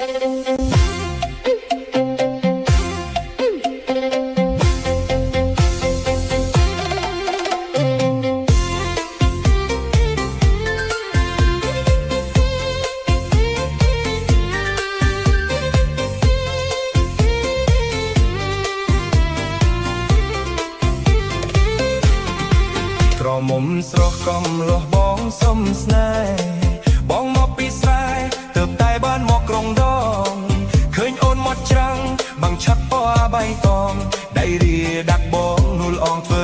ក្រមុំស្រស់កំលោះបងសុំស្នេហ៍បងមកពីស្រែទើបតែបានមកក្រុងដងឃើញអូនមកច្រាំងបាំងឆាត់ពណ៌បៃតងដៃរៀដាក់បងនួលអងធ្វើ